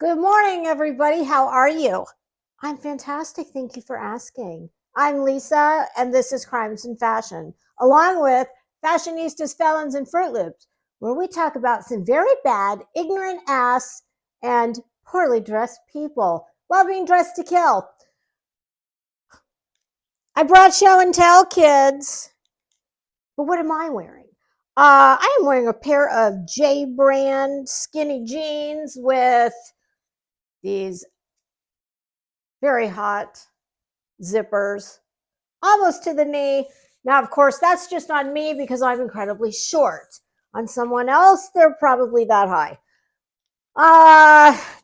Good morning, everybody. How are you? I'm fantastic. Thank you for asking. I'm Lisa, and this is Crimes and Fashion, along with Fashionistas, Felons, and Fruit Loops, where we talk about some very bad, ignorant ass, and poorly dressed people while being dressed to kill. I brought show and tell, kids. But what am I wearing? I am wearing a pair of J brand skinny jeans with these very hot zippers almost to the knee. Now, of course, that's just on me because I'm incredibly short. On someone else, they're probably that high.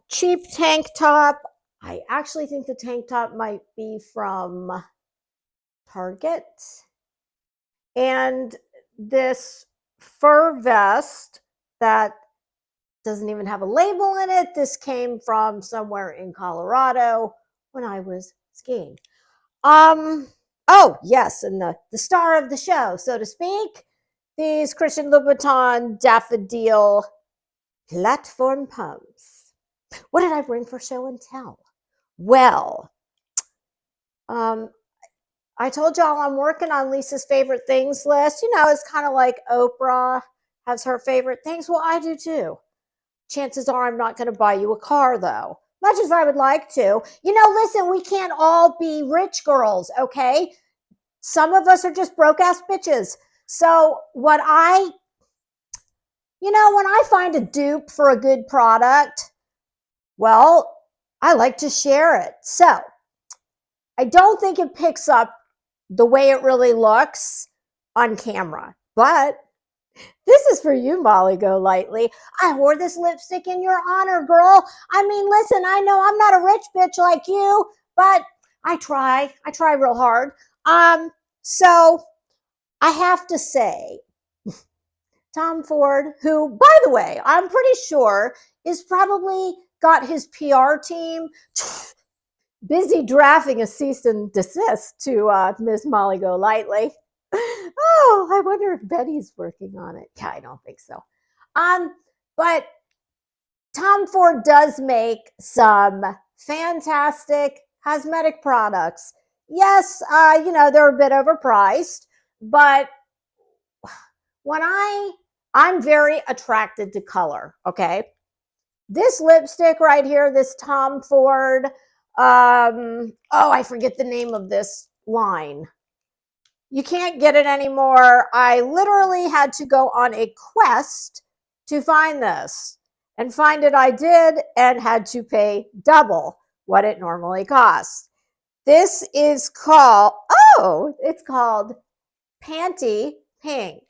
Cheap tank top. I actually think the tank top might be from Target. And this fur vest that doesn't even have a label in it. This came from somewhere in Colorado when I was skiing. Oh, yes, and the star of the show, so to speak, these Christian Louboutin daffodil platform pumps. What did I bring for show and tell? Well, um, I told y'all I'm working on Lisa's favorite things list. You know, it's kind of like Oprah has her favorite things. Well, I do too. Chances are I'm not going to buy you a car, though, much as I would like to. You know, listen, we can't all be rich girls, okay? Some of us are just broke ass bitches. So, when I find a dupe for a good product, well, I like to share it. So, I don't think it picks up the way it really looks on camera, but this is for you, Molly Go Lightly. I wore this lipstick in your honor, girl. I mean, listen, I know I'm not a rich bitch like you, but I try. I try real hard. So I have to say, Tom Ford, who, by the way, I'm pretty sure is probably got his PR team busy drafting a cease and desist to Miss Molly Go Lightly. Oh, I wonder if Betty's working on it. Yeah, I don't think so. But Tom Ford does make some fantastic cosmetic products. Yes, they're a bit overpriced, but when I'm very attracted to color, okay? This lipstick right here, this Tom Ford, I forget the name of this line. You can't get it anymore. I literally had to go on a quest to find this. And find it I did and had to pay double what it normally costs. This is called, it's called Panty Pink.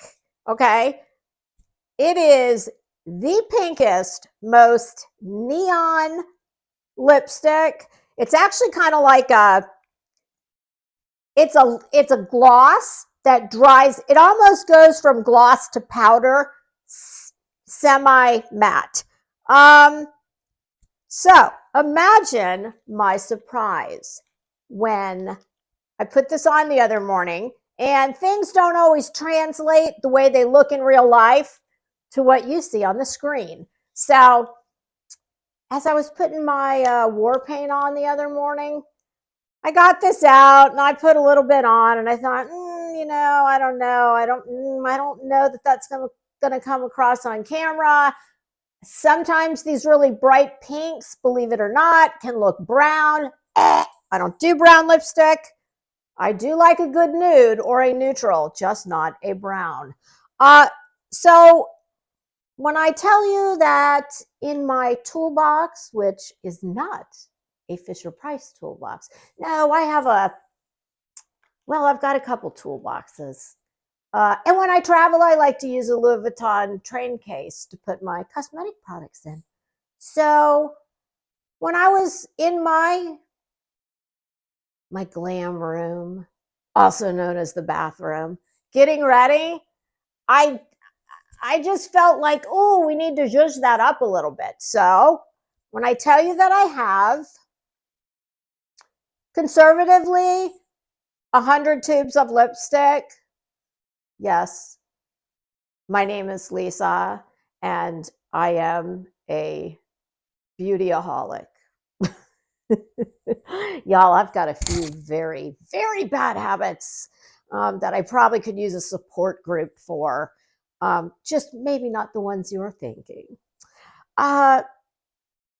Okay. It is the pinkest, most neon lipstick. It's actually kind of like it's a gloss that dries. It almost goes from gloss to powder, semi matte. So imagine my surprise when I put this on the other morning, and things don't always translate the way they look in real life to what you see on the screen. So as I was putting my war paint on the other morning, I got this out and I put a little bit on, and I thought, I don't know. I don't know that that's going to come across on camera. Sometimes these really bright pinks, believe it or not, can look brown. I don't do brown lipstick. I do like a good nude or a neutral, just not a brown. So when I tell you that in my toolbox, which is not a Fisher-Price toolbox, no, I've got a couple toolboxes. And when I travel, I like to use a Louis Vuitton train case to put my cosmetic products in. So when I was in my glam room, also known as the bathroom, getting ready, I just felt like, we need to zhuzh that up a little bit. So when I tell you that I have conservatively 100 tubes of lipstick, yes, my name is Lisa, and I am a beautyaholic. Y'all, I've got a few very, very bad habits that I probably could use a support group for. Just maybe not the ones you're thinking.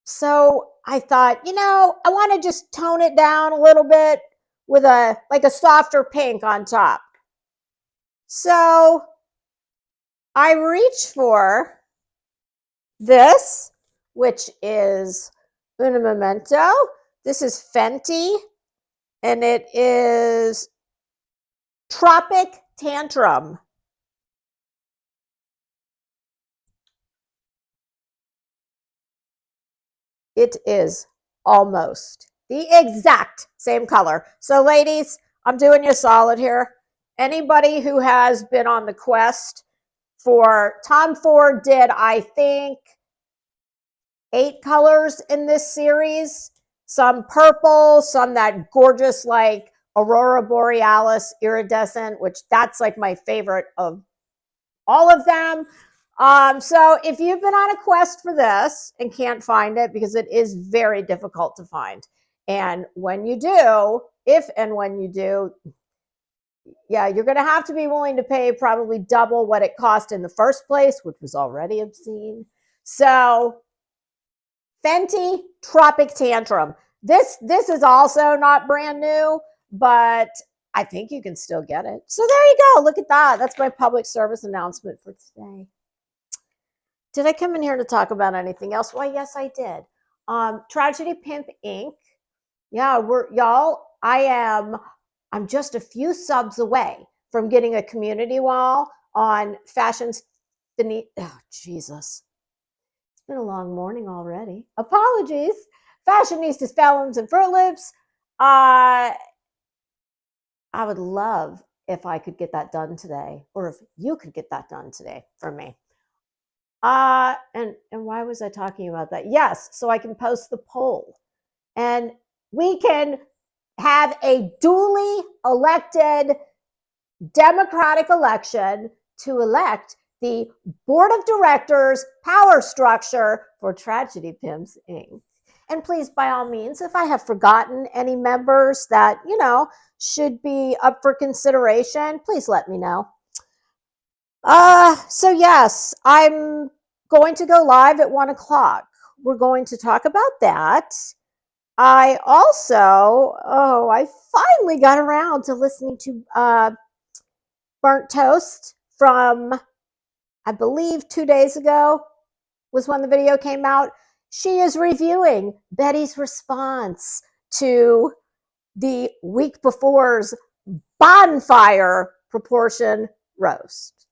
So I thought, I want to just tone it down a little bit with a softer pink on top. So I reached for this, which is Un Momento. This is Fenty, and it is Tropic Tantrum. It is almost the exact same color. So ladies, I'm doing you a solid here. Anybody who has been on the quest for Tom Ford did, I think, 8 colors in this series. Some purple, some that gorgeous like Aurora Borealis iridescent, which that's like my favorite of all of them. So if you've been on a quest for this and can't find it, because it is very difficult to find, and when you do, if and when you do, yeah, you're going to have to be willing to pay probably double what it cost in the first place, which was already obscene. So Fenty Tropic Tantrum. This is also not brand new, but I think you can still get it. So there you go. Look at that. That's my public service announcement for today. Did I come in here to talk about anything else? Why, yes, I did. Tragedy Pimp Inc. Yeah, I'm just a few subs away from getting a community wall on Fashion's. Oh, Jesus. It's been a long morning already. Apologies. Fashionistas, Felons, and Fruit Loops. I would love if I could get that done today, or if you could get that done today for me. And why was I talking about that? Yes, so I can post the poll, and we can have a duly elected democratic election to elect the board of directors power structure for Tragedy Pimps Inc. And please, by all means, if I have forgotten any members that, should be up for consideration, please let me know. So yes, I'm going to go live at 1:00. We're going to talk about that. I finally got around to listening to Burnt Toast from, I believe, 2 days ago was when the video came out. She is reviewing Betty's response to the week before's bonfire proportion roast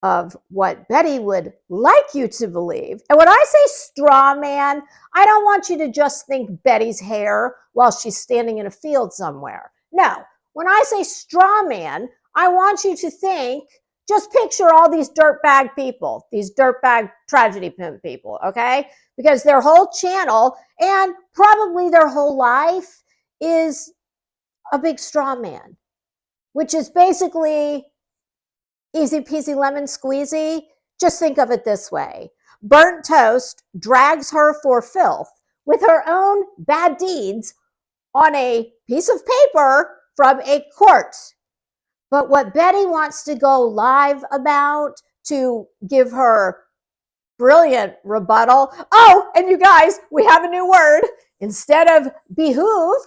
of what Betty would like you to believe. And when I say straw man, I don't want you to just think Betty's hair while she's standing in a field somewhere. No, when I say straw man, I want you to think, just picture all these dirtbag people, these dirtbag tragedy pimp people, okay? Because their whole channel and probably their whole life is a big straw man, which is basically easy peasy lemon squeezy. Just think of it this way. Burnt Toast drags her for filth with her own bad deeds on a piece of paper from a court. But what Betty wants to go live about to give her brilliant rebuttal. Oh, and you guys, we have a new word. Instead of behoove,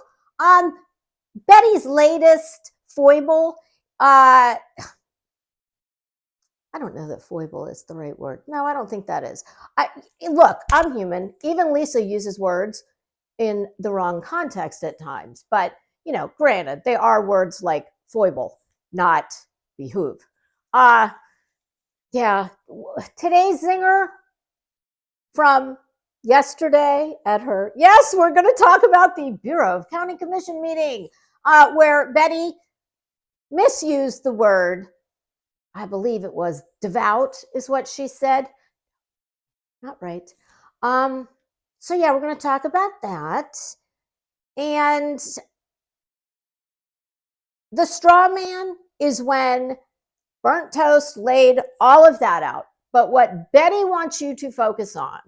Betty's latest foible, I don't know that foible is the right word. No, I don't think that is. Look, I'm human. Even Lisa uses words in the wrong context at times. But, granted, they are words like foible, not behoove. Yeah, today's zinger from yesterday at her. Yes, we're going to talk about the Bureau of County Commission meeting where Betty misused the word. I believe it was devout is what she said. Not right. So yeah, we're going to talk about that. And the straw man is when Burnt Toast laid all of that out. But what Betty wants you to focus on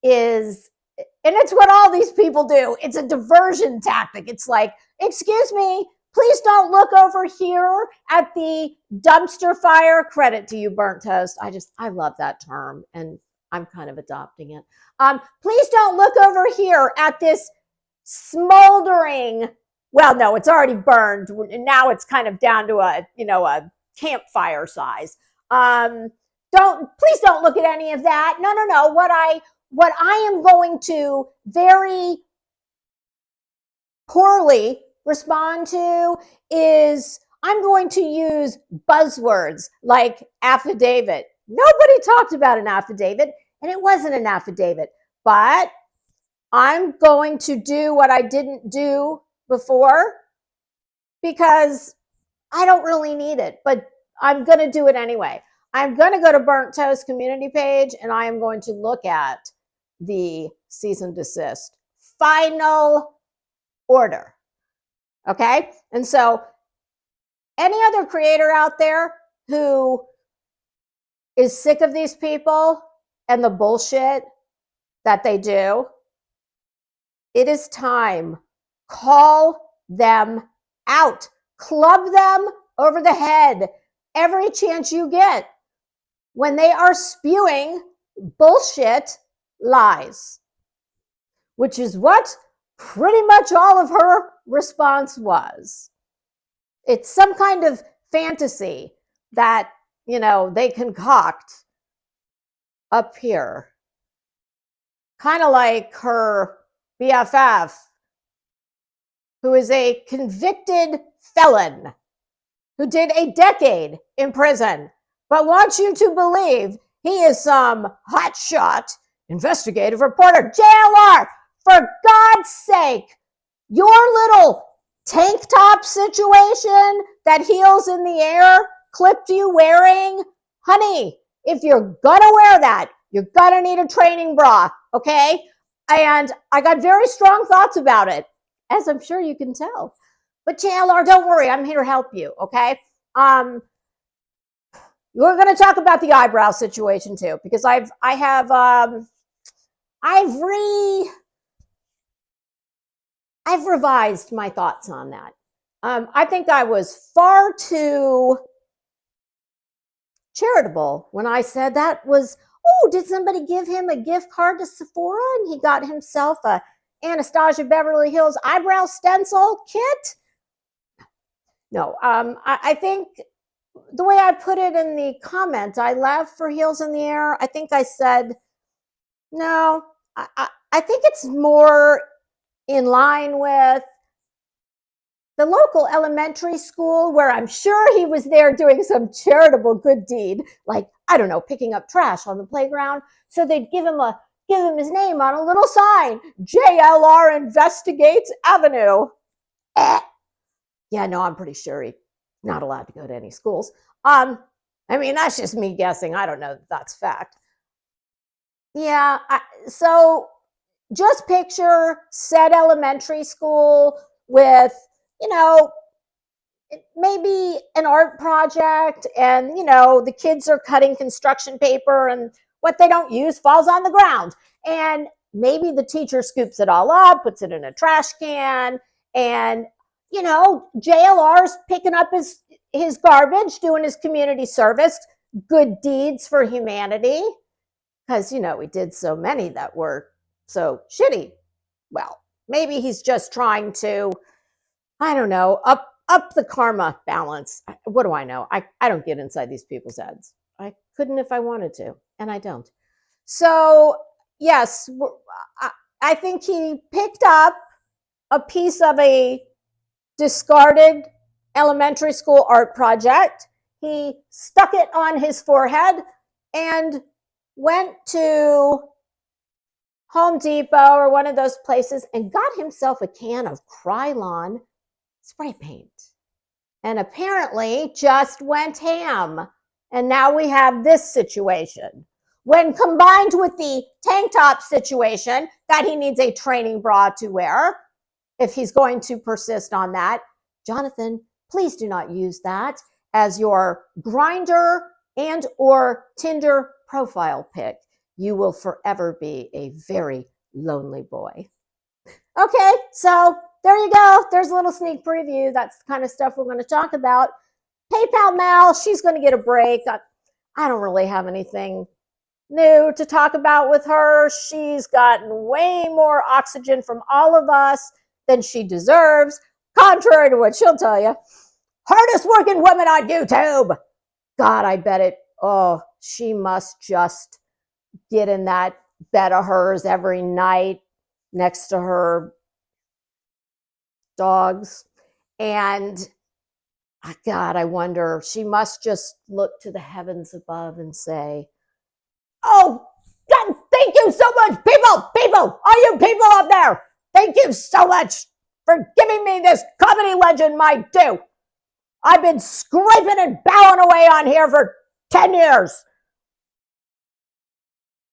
is, and it's what all these people do, it's a diversion tactic. It's like, excuse me, please don't look over here at the dumpster fire. Credit to you, Burnt Toast. I love that term, and I'm kind of adopting it. Please don't look over here at this smoldering, well, no, it's already burned. Now it's kind of down to a campfire size. Please don't look at any of that. No. What I am going to very poorly respond to is I'm going to use buzzwords like affidavit. Nobody talked about an affidavit, and it wasn't an affidavit, but I'm going to do what I didn't do before because I don't really need it, but I'm going to do it anyway. I'm going to go to Burnt Toast community page, and I am going to look at the cease and desist final order. Okay? And so any other creator out there who is sick of these people and the bullshit that they do, it is time. Call them out. Club them over the head every chance you get when they are spewing bullshit lies, which is what pretty much all of her response was. It's some kind of fantasy that, they concoct up here. Kind of like her BFF, who is a convicted felon who did a decade in prison, but wants you to believe he is some hotshot investigative reporter. JLR, for God's sake, your little tank top situation that heels in the air clipped you wearing, honey, if you're gonna wear that, you're gonna need a training bra, okay? And I got very strong thoughts about it, as I'm sure you can tell. But JLR, don't worry, I'm here to help you, okay? We're going to talk about the eyebrow situation too, because I've revised my thoughts on that. I think I was far too charitable when I said that was, did somebody give him a gift card to Sephora and he got himself a Anastasia Beverly Hills eyebrow stencil kit? No, I think the way I put it in the comment I left for Heels in the Air, I think I said, no, I think it's more in line with the local elementary school where I'm sure he was there doing some charitable good deed, like, I don't know, picking up trash on the playground. So they'd give him his name on a little sign, JLR Investigates Avenue. Yeah, no, I'm pretty sure he's not allowed to go to any schools. That's just me guessing. I don't know if that's fact. Yeah, so just picture said elementary school with, maybe an art project and, the kids are cutting construction paper and what they don't use falls on the ground. And maybe the teacher scoops it all up, puts it in a trash can, and, JLR's picking up his garbage, doing his community service, good deeds for humanity. Because, we did so many that were so shitty. Well, maybe he's just trying to, I don't know, up the karma balance. What do I know? I don't get inside these people's heads. I couldn't if I wanted to, and I don't. So, yes, I think he picked up a piece of a discarded elementary school art project. He stuck it on his forehead and went to Home Depot or one of those places and got himself a can of Krylon spray paint. And apparently just went ham. And now we have this situation. When combined with the tank top situation that he needs a training bra to wear, if he's going to persist on that, Jonathan, please do not use that as your Grindr and or Tinder profile pic. you will forever be a very lonely boy. Okay, so there you go. There's a little sneak preview. That's the kind of stuff we're going to talk about. PayPal Mal, she's going to get a break. I don't really have anything new to talk about with her. She's gotten way more oxygen from all of us than she deserves, contrary to what she'll tell you. Hardest working woman on YouTube. God, I bet it. Oh, she must just get in that bed of hers every night next to her dogs. And God, I wonder, she must just look to the heavens above and say, oh, God, thank you so much, people, all you people up there. Thank you so much for giving me this comedy legend my due. I've been scraping and bowing away on here for 10 years.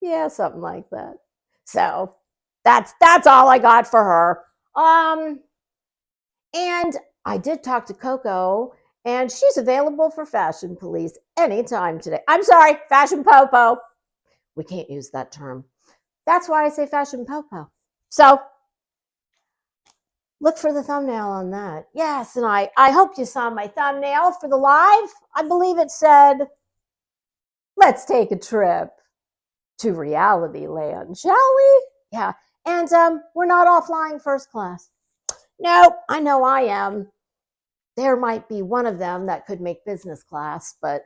Yeah, something like that. So that's all I got for her. And I did talk to Coco, and she's available for Fashion Police anytime today. I'm sorry, Fashion Popo. We can't use that term. That's why I say Fashion Popo. So look for the thumbnail on that. Yes, and I hope you saw my thumbnail for the live. I believe it said, let's take a trip to reality land, shall we? Yeah, and we're not all flying first class. Nope, I know I am. There might be one of them that could make business class, but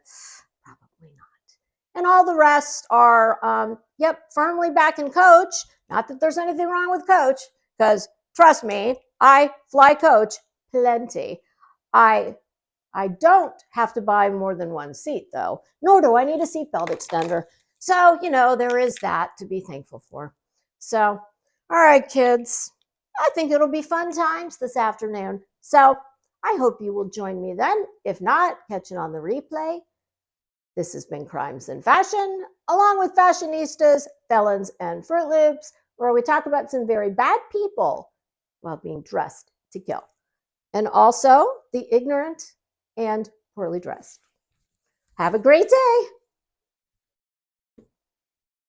probably not. And all the rest are, firmly back in coach. Not that there's anything wrong with coach, because trust me, I fly coach plenty. I don't have to buy more than one seat, though, nor do I need a seatbelt extender. So, there is that to be thankful for. So, all right, kids, I think it'll be fun times this afternoon. So I hope you will join me then. If not, catch it on the replay. This has been Crimes in Fashion, along with fashionistas, felons, and Fruit Loops, where we talk about some very bad people while being dressed to kill. And also the ignorant and poorly dressed. Have a great day.